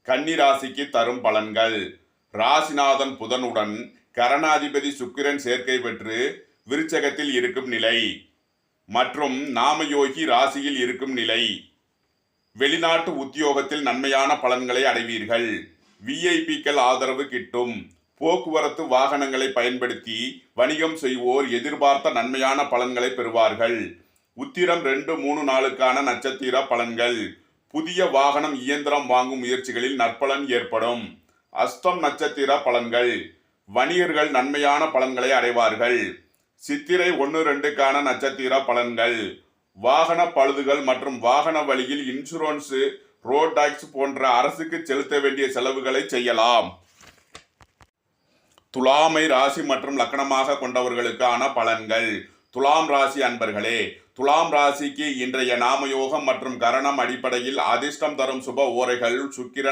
கன்னி ராசிக்கு தரும் பலன்கள். ராசிநாதன் புதனுடன் கரணாதிபதி சுக்கிரன் சேர்க்கை பெற்று விருச்சகத்தில் இருக்கும் நிலை மற்றும் நாமயோகி ராசியில் இருக்கும் நிலை. வெளிநாட்டு உத்தியோகத்தில் நன்மையான பலன்களை அடைவீர்கள். விஐபிக்கள் ஆதரவு கிட்டும். போக்குவரத்து வாகனங்களை பயன்படுத்தி வணிகம் செய்வோர் எதிர்பார்த்த நன்மையான பலன்களை பெறுவார்கள். உத்திரம் 2, 3 நாளுக்கான நட்சத்திர பலன்கள். புதிய வாகனம் இயந்திரம் வாங்கும் முயற்சிகளில் நற்பலன் ஏற்படும். அஸ்தம் நட்சத்திர பலன்கள். வணிகர்கள் நன்மையான பலன்களை அடைவார்கள். சித்திரை 1, 2க்கான நட்சத்திர பலன்கள். வாகன பழுதுகள் மற்றும் வாகன வழியில் இன்சூரன்ஸ், ரோட் டாக்ஸ் போன்ற அரசுக்கு செலுத்த வேண்டிய செலவுகளை செய்யலாம். துலாமை ராசி மற்றும் லக்னமாக கொண்டவர்களுக்கான பலன்கள். துலாம் ராசி அன்பர்களே, துலாம் ராசிக்கு இன்றைய நாமயோகம் மற்றும் கரணம் அடிப்படையில் அதிர்ஷ்டம் தரும் சுப ஓரைகள் சுக்கிரன்